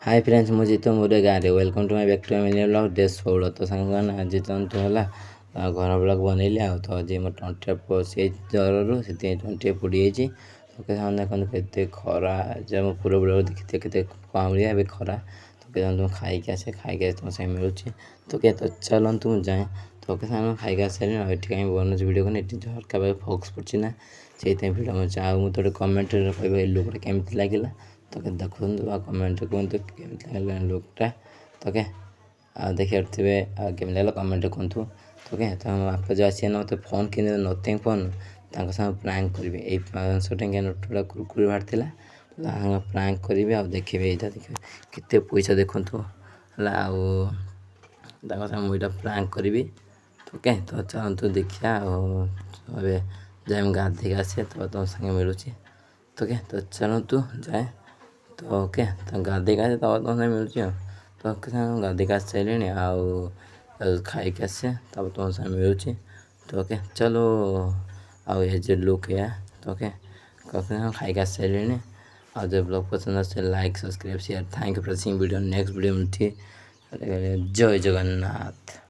Hi friends मुझे तो मोरे गाँव welcome to my back to mini blog day 16 तो सांगମାନେ ଆଜି ତନ୍ତୁ ହେଲା ଘର ବ୍ଲଗ୍ ବନେଇଲି ଆଉ ତ ଆଜି ମୋ ତଣ୍ଟିଟା ସେଇ ଜ୍ୱରରୁ ସେଥିପାଇଁ ତଣ୍ଟିଟା ପୋଡ଼ିଯାଇଛି ତ ସାଙ୍ଗମାନେ ଦେଖନ୍ତୁ କେତେ ଖରା ଯେ ମୁଁ ପୁରା ବ୍ଲଗ୍ ଦେଖିତେ କେତେ କାମୁଡ଼ିଆ ଏବେ ଖରା ତ କେତେ ମୁଁ ଖାଇକି ତୁମ ସାଙ୍ଗେ ମିଳୁଛି ତ କେତେ ଚାଲନ୍ତୁ ମୁଁ ଯାଏଁ ତ ସାଙ୍ଗମାନେ ଖାଇକି ଆସିସାରିଲିଣି ଆଉ ଏଠି କାହିଁ ବନଉଛି ଭିଡ଼ିଓ କନି ଏଠି ଝରକା ପାଖେ ଫୋକସ୍ ପଡ଼ୁଛି ନା ସେଇଥିପାଇଁ ଭିଡ଼ିଓ ବନଉଛି ଆଉ ମୁଁ ତ ଗୋଟେ କମେଣ୍ଟରେ କହିବ ଏ ଲୁକ୍ଟା କେମିତି ଲାଗିଲା ତ ଦେଖନ୍ତୁ ଆଉ କମେଣ୍ଟରେ କୁହନ୍ତୁ କେମିତି ଲାଗିଲା ଲୁକ୍ଟା ତ ଆଉ ଦେଖିପାରୁଥିବେ ଆଉ କେମିତି ଲାଗିଲା କମେଣ୍ଟରେ କୁହନ୍ତୁ ତ ତ ମୋ ବାପା ଯେଉଁ ଆସିବେ ନା ମୋତେ ଫୋନ୍ କିଣିଦେବେ ନଥିଙ୍ଗ ଫୋନ୍ ତାଙ୍କ ସାଙ୍ଗେ ପ୍ରାଙ୍କ କରିବେ ଏଇ 500 ଟଙ୍କିଆ ନୋଟ୍ଟା କୁରକୁରି ବାହାରିଥିଲା ପ୍ରାଙ୍କ କରିବେ ଆଉ ଦେଖିବେ ଏଇଟା ଦେଖିବେ କେତେ ପଇସା ଦେଖନ୍ତୁ ହେଲା ଆଉ ତାଙ୍କ ସାଙ୍ଗେ ମୁଁ ଏଇଟା ପ୍ରାଙ୍କ କରିବି ତ ଚାଲନ୍ତୁ ଦେଖିବା ଆଉ ଏବେ ଯାଏ ମୁଁ ଗାଧେଇକି ଆସେ ତ ତୁମ ସାଙ୍ଗେ ମିଳୁଛି ତ ଚାଲନ୍ତୁ ଯାଏ ତ ତ ଗାଧେଇକି ଆସେ ତ ତୁମ ସାଙ୍ଗେ ମିଳୁଛି ଆଉ ତ ଗାଧେଇକି ଆସି ସାରିଲିଣି ଆଉ ଖାଇକି ଆସେ ତାପରେ ତୁମ ସାଙ୍ଗେ ମିଳୁଛି ତ ଚାଲୁ ଆଉ ଏ ଯେ ଲୁକ୍ ଏୟା ତ ଖାଇକି ଆସି ସାରିଲିଣି ଆଉ जो ब्लॉग पसंद आसे like subscribe share thank you for watching video next video में जय जगन्नाथ।